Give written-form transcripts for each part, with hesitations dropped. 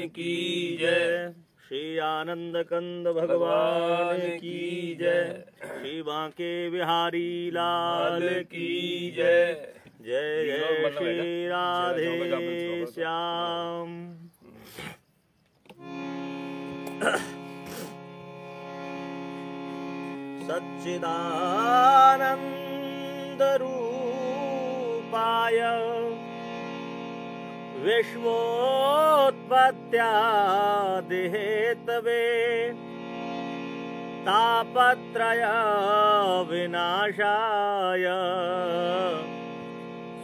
की जय। श्री आनंद कंद भगवान की जय। श्री बांके बिहारी लाल की जय। जय जय श्री राधे श्याम। सच्चिदानंद रूपाय विश्वोत्पत्त्यादिहेतवे तापत्रय विनाशाय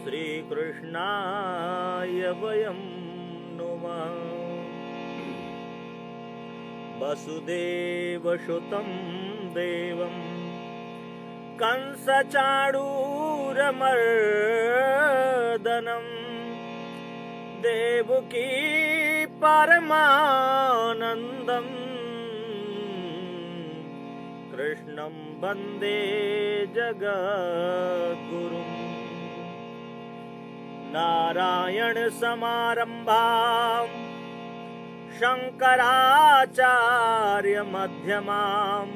श्रीकृष्णाय वयं नुमः। वसुदेवसुतं देवं कंसचाणूरमर्दनम् देवकी परमानन्दम् कृष्णं वन्दे जगद्गुरुम्। नारायण समारम्भाम् शंकराचार्य मध्यमाम्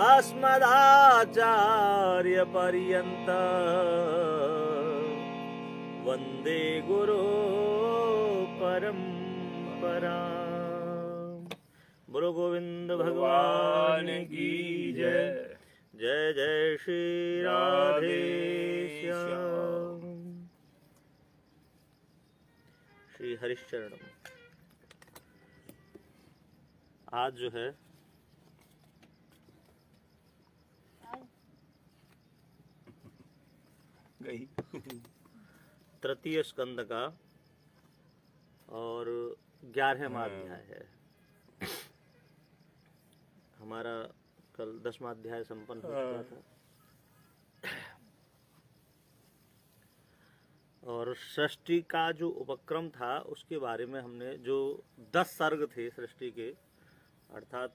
अस्मदाचार्य पर्यन्त वंदे गुरु परंपरा। बोलो गोविंद भगवान की जय। जय जय श्री राधे श्याम। श्री हरिश्चरणम। आज जो है गई तृतीय स्कंद का और 11वां अध्याय है। हमारा कल 10वां अध्याय संपन्न हो चुका था और सृष्टि का जो उपक्रम था उसके बारे में हमने जो 10 सर्ग थे सृष्टि के, अर्थात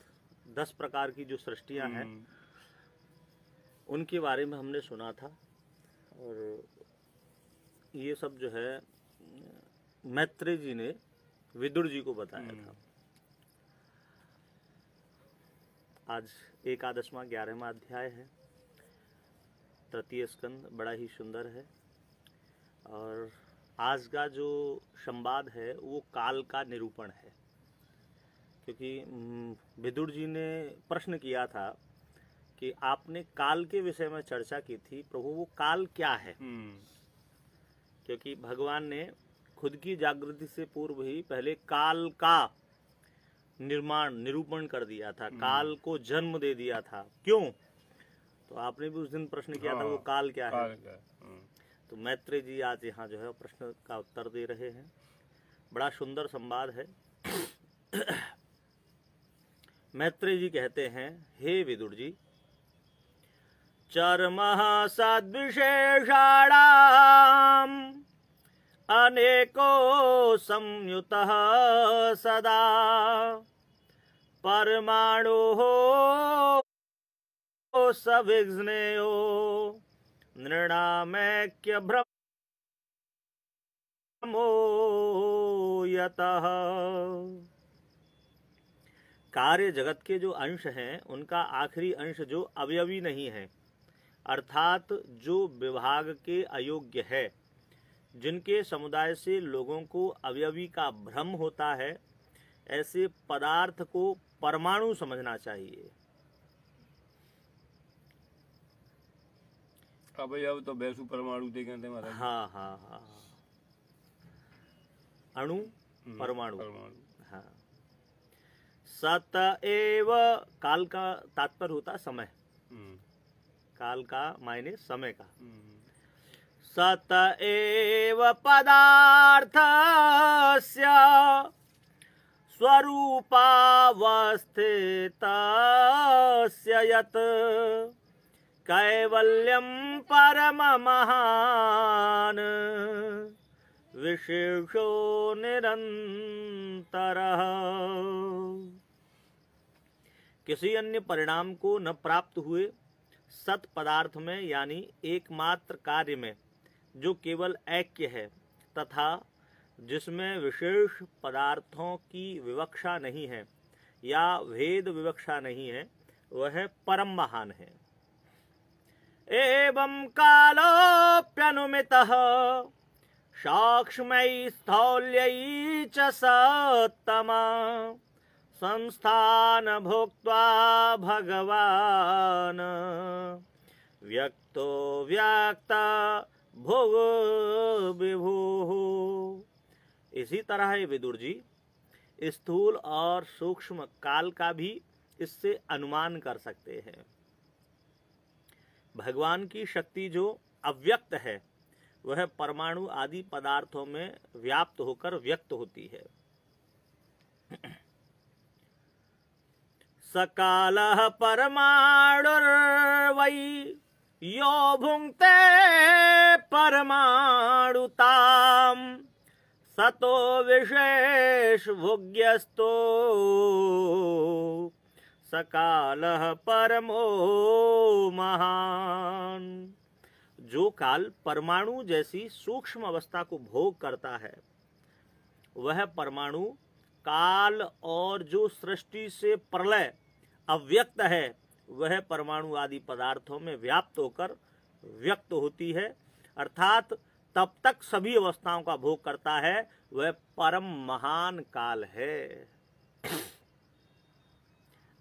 10 प्रकार की जो सृष्टियां हैं उनके बारे में हमने सुना था। और ये सब जो है मैत्रेय जी ने विदुर जी को बताया था। आज 11वां 11वां अध्याय है। तृतीय स्कंद बड़ा ही सुंदर है। और आज का जो संवाद है वो काल का निरूपण है, क्योंकि विदुर जी ने प्रश्न किया था कि आपने काल के विषय में चर्चा की थी, प्रभु वो काल क्या है? क्योंकि भगवान ने खुद की जागृति से पूर्व ही पहले काल का निरूपण कर दिया था, काल को जन्म दे दिया था। क्यों? तो आपने भी उस दिन प्रश्न किया था वो काल क्या है। तो मैत्रेय जी आज यहाँ जो है प्रश्न का उत्तर दे रहे हैं। बड़ा सुंदर संवाद है। मैत्रेय जी कहते हैं, हे विदुर जी, चर्मः सद्विशेषाणाम् अनेको संयुतः सदा परमाणुः सविघ्नेयो नृणामैक्य भ्रमो यतः। कार्य जगत के जो अंश हैं उनका आखिरी अंश जो अवयवी नहीं है, अर्थात जो विभाग के अयोग्य है, जिनके समुदाय से लोगों को अवयवी का भ्रम होता है, ऐसे पदार्थ को परमाणु समझना चाहिए। अवयव तो वैसु परमाणु दे कहते हैं। हाँ हाँ हाँ, अणु परमाणु। हाँ। सत एव, काल का तात्पर्य होता समय, काल का मायने समय का। सत एव पदार्थस्य स्वरूपावस्थितस्य यत् कैवल्यं परममहान् विशेषो निरंतरः। किसी अन्य परिणाम को न प्राप्त हुए सत पदार्थ में, यानी एकमात्र कार्य में जो केवल ऐक्य है, तथा जिसमें विशेष पदार्थों की विवक्षा नहीं है या भेद विवक्षा नहीं है, वह परम महान है। एवं कालोप्यनुमितः साक्ष्म्यै स्थौल्यै च सत्तमा संस्थान भोक्त्वा भगवान व्यक्तो व्याक्ता भोग विभुः। इसी तरह है विदुर जी, स्थूल और सूक्ष्म काल का भी इससे अनुमान कर सकते हैं। भगवान की शक्ति जो अव्यक्त है वह परमाणु आदि पदार्थों में व्याप्त होकर व्यक्त होती है। सकालः परमाणुर्वै यो भुङ्क्ते परमाणुताम् सतो विशेष भुग्यस्तो सकालः परमो महान। जो काल परमाणु जैसी सूक्ष्म अवस्था को भोग करता है वह परमाणु काल और जो सृष्टि से प्रलय अव्यक्त है वह परमाणु आदि पदार्थों में व्याप्त होकर व्यक्त होती है, अर्थात तब तक सभी अवस्थाओं का भोग करता है, वह परम महान काल है।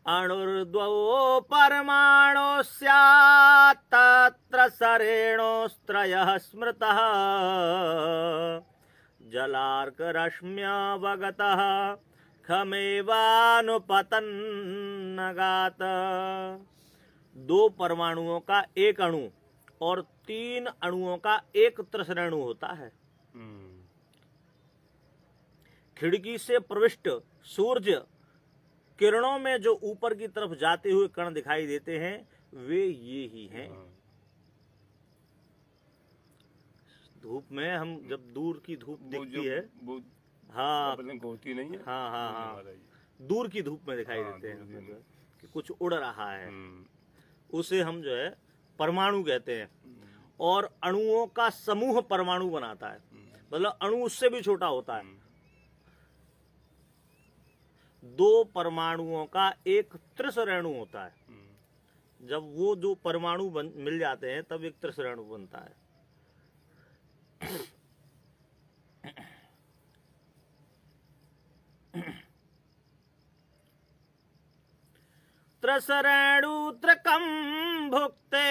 अणुर्द्वौ परमाणो स्यात् तत्र सरेणोस्त्रयः स्मृतः जलार्करश्म्यवगतः खमेवानुपतन्नगात। दो परमाणुओं का एक अणु और तीन अणुओं का एक त्रिसरेणु होता है। खिड़की से प्रविष्ट सूर्य किरणों में जो ऊपर की तरफ जाते हुए कण दिखाई देते हैं वे ये ही हैं। धूप में हम जब दूर की धूप दिखती है, हाँ होती नहीं है, हाँ हाँ हाँ, दूर की धूप में दिखाई देते हैं कि कुछ उड़ रहा है, उसे हम जो है परमाणु कहते हैं। और अणुओं का समूह परमाणु बनाता है, मतलब अणु उससे भी छोटा होता है। दो परमाणुओं का एक त्रिसरेणु होता है। जब वो जो परमाणु मिल जाते हैं तब एक त्रिसरेणु बनता है। त्रिसरेणुत्रकं भुक्ते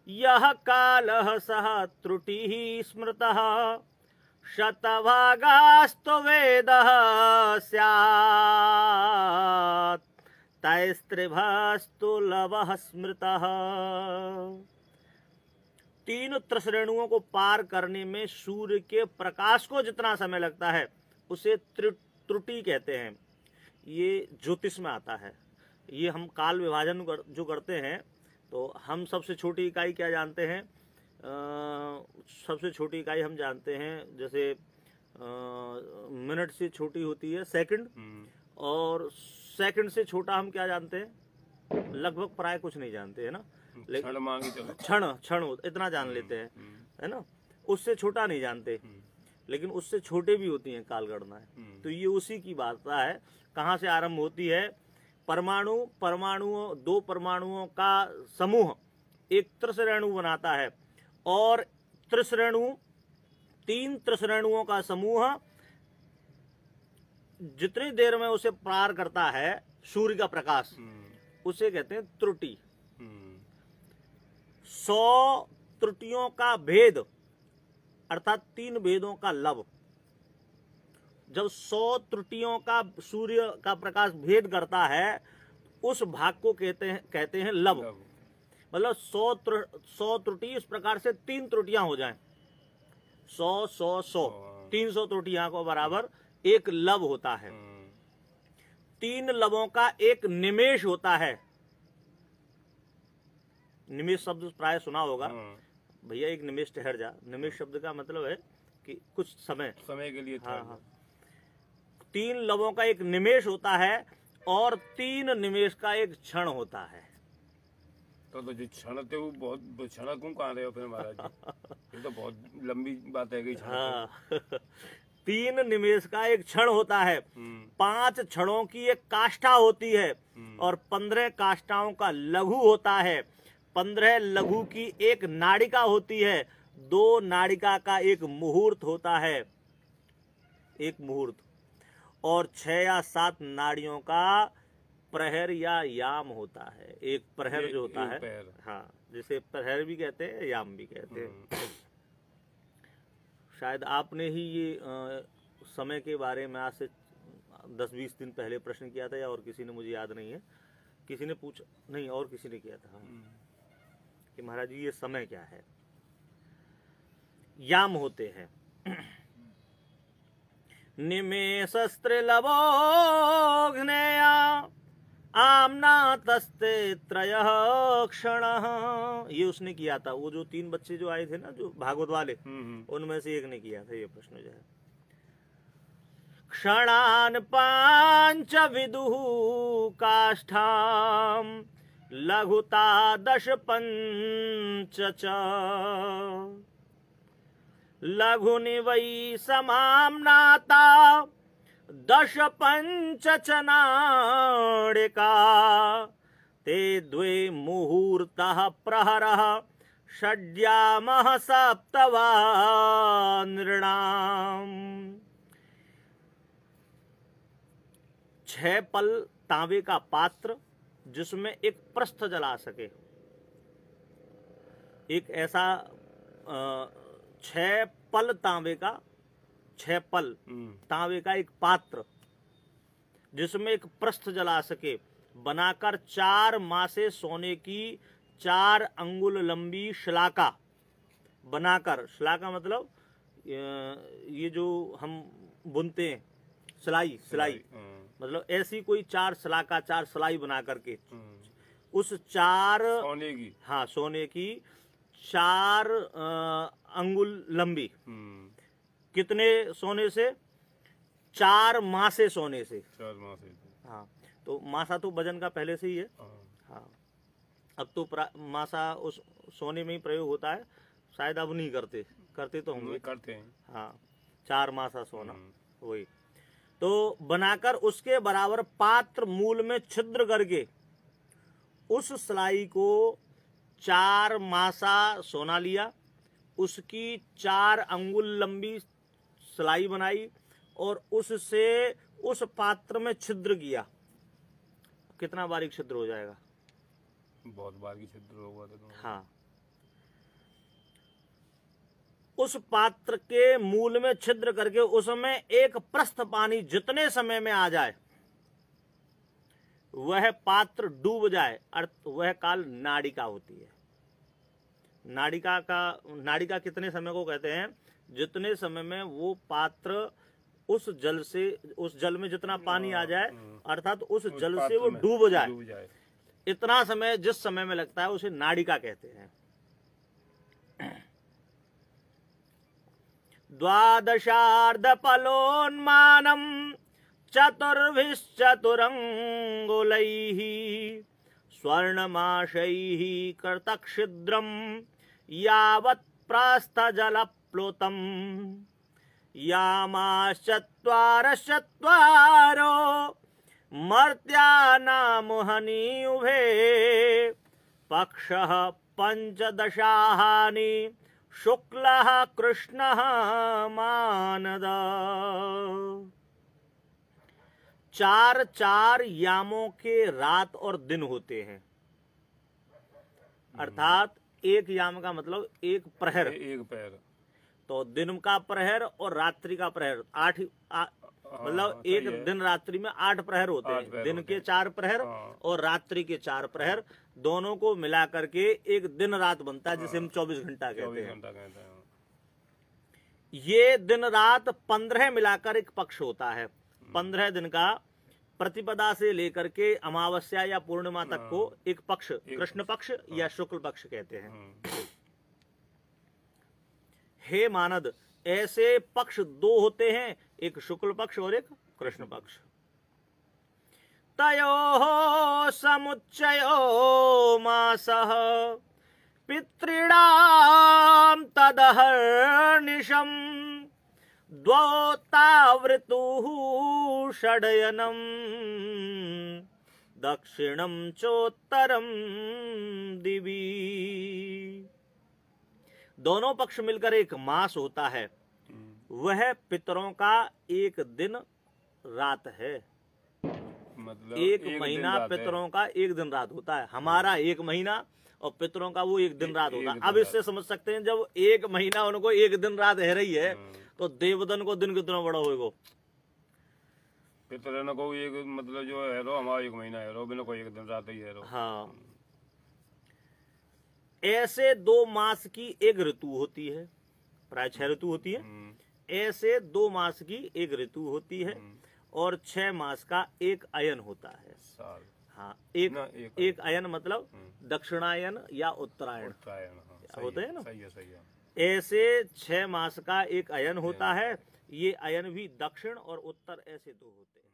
यः कालः सः त्रुटिः स्मृतः शतभागास्तु वेदः स्यात् तैस्त्रिभस्तु लवः स्मृतः। तीन त्रिसरेणुओं को पार करने में सूर्य के प्रकाश को जितना समय लगता है उसे त्रुटि कहते हैं। ये ज्योतिष में आता है। ये हम काल विभाजन जो करते हैं तो हम सबसे छोटी इकाई क्या जानते हैं? सबसे छोटी इकाई हम जानते हैं जैसे मिनट से छोटी होती है सेकंड, और सेकंड से छोटा हम क्या जानते हैं? लगभग प्राय कुछ नहीं जानते है ना, क्षण इतना जान लेते हैं है ना, उससे छोटा नहीं जानते। लेकिन उससे छोटे भी होती हैं कालगणनाएं। तो ये उसी की वार्ता है। कहाँ से आरंभ होती है? परमाणुओं दो परमाणुओं का समूह एक त्रिसरेणु बनाता है, और तीन त्रिसरेणुओं का समूह जितनी देर में उसे पार करता है सूर्य का प्रकाश, उसे कहते हैं त्रुटि। 100 त्रुटियों का भेद अर्थात 3 भेदों का लव। जब 100 त्रुटियों का सूर्य का प्रकाश भेद करता है उस भाग को कहते हैं लव। मतलब 100 त्रुटि इस प्रकार से 3 त्रुटियां हो जाएं, 100 300 त्रुटियां को बराबर एक लव होता है। 3 लवों का एक निमेष होता है। निमेष शब्द प्राय सुना होगा भैया, एक निमेष ठहर जा। निमेष शब्द का मतलब है कि कुछ समय के लिए। हाँ। 3 लवों का एक निमेष होता है और 3 निमेष का एक क्षण होता है। तो जो क्षण थे वो बहुत क्षण क्यों कहा रहे हो फिर महाराज जी? ये तो बहुत लंबी बात है कि हाँ। 3 निमेष का एक क्षण होता है, 5 क्षणों की एक काष्ठा होती है और 15 काष्ठाओं का लघु होता है, 15 लघु की एक नाड़िका होती है, 2 नाड़िका का एक मुहूर्त होता है, एक मुहूर्त, और 6 या 7 नाड़ियों का प्रहर या याम होता है। एक प्रहर जो होता है, हाँ, जिसे प्रहर भी कहते हैं, याम भी कहते हैं। शायद आपने ही ये समय के बारे में आज से 10-20 दिन पहले प्रश्न किया था, या और किसी ने, मुझे याद नहीं है, किसी ने पूछा, नहीं और किसी ने किया था कि महाराज जी ये समय क्या है। याम होते हैं निमेषस्त्रिलवोघ्नेया आमना तस्ते त्रयः क्षणः। ये उसने किया था, वो जो 3 बच्चे जो आए थे ना, जो भागवत वाले, उनमें से एक ने किया था ये प्रश्न जो है। क्षणान् पांच विदुः काष्ठां लघुता 10 पंच च लघुनि वै समाम्नाता 10 पंच च नाड़िका ते 2 मुहूर्तः प्रहरः षड्यामः 7 वा नृणाम्। 6 पल तांबे का पात्र जिसमें एक प्रस्थ जला सके, एक ऐसा 6 पल तांबे का, 6 पल तांबे का एक पात्र जिसमें एक प्रस्थ जला सके, बनाकर 4 मासे सोने की 4 अंगुल लंबी शलाका बनाकर, शलाका मतलब ये जो हम बुनते हैं, सिलाई मतलब ऐसी कोई 4 शलाका, 4 सिलाई बना करके उस 4 सोने की, हाँ, सोने की 4 अंगुल लंबी, कितने सोने से? 4 मासे सोने से। 4 मासे, हाँ, तो मासा तो वजन का पहले से ही है। हाँ, अब तो मासा उस सोने में ही प्रयोग होता है, शायद अब नहीं करते तो होंगे, करते हैं। हाँ, 4 मासा सोना, वही तो बनाकर उसके बराबर पात्र मूल में छिद्र करके उस सिलाई को 4 मासा सोना लिया, उसकी 4 अंगुल लंबी सिलाई बनाई और उससे उस पात्र में छिद्र किया। कितना बारीक छिद्र हो जाएगा? बहुत बारीक छिद्र होगा। हाँ, उस पात्र के मूल में छिद्र करके उसमें एक प्रस्थ पानी जितने समय में आ जाए, वह पात्र डूब जाए, वह काल नाड़िका होती है। नाड़िका कितने समय को कहते हैं? जितने समय में वो पात्र उस जल में जितना पानी आ जाए, अर्थात उस जल से वो डूब जाए, इतना समय जिस समय में लगता है उसे नाड़िका कहते हैं। 12 चतुर्भिश्चतुरंगुलैः स्वर्णमाशैः कर्तक्षिद्रं यावत् प्रास्थजलप्लुतम् यामाश्चत्वारश्चत्वारो मर्त्यानामुहनि उभे पक्षः 15 शुक्लः कृष्णः मानद। 4 यामों के रात और दिन होते हैं, अर्थात एक याम का मतलब एक प्रहर, एक प्रहर, तो दिन का प्रहर और रात्रि का प्रहर 8 मतलब एक दिन रात्रि में 8 प्रहर होते हैं। दिन के 4 प्रहर और रात्रि के 4 प्रहर, दोनों को मिला करके एक दिन रात बनता है, जिसे हम 24 घंटा कहते हैं। ये दिन रात 15 मिलाकर एक पक्ष होता है। 15 दिन का प्रतिपदा से लेकर के अमावस्या या पूर्णिमा तक को एक पक्ष, कृष्ण पक्ष या शुक्ल पक्ष कहते हैं। हे मानद, ऐसे पक्ष 2 होते हैं, एक शुक्ल पक्ष और एक कृष्ण पक्ष। तयोः समुच्चयो मासः पितॄणां तदहर्निशम् द्वौ तावृतुः षडयनम् दक्षिणं चोत्तरम दिवी। दोनों पक्ष मिलकर एक मास होता है, वह पितरों का एक दिन रात है। मतलब एक महीना पितरों का एक दिन रात होता है, हमारा एक महीना और पितरों का वो एक दिन रात होता है। अब इससे समझ सकते हैं जब एक महीना उनको एक दिन रात है रही है तो देवदन को दिन कितना बड़ा होगा। पितरों को एक मतलब जो है रो हमारा एक महीना है रो, बिना कोई एक दिन रात ही है रो। हाँ, ऐसे 2 मास की एक ऋतु होती है, प्राय 6 ऋतु होती है। ऐसे 2 मास की एक ऋतु होती है और 6 मास का एक अयन होता है। साल। हाँ, एक अयन मतलब दक्षिणायन या उत्तरायण होते हैं ना। सही है। ऐसे 6 मास का एक अयन होता है। ये अयन भी दक्षिण और उत्तर ऐसे 2 होते हैं।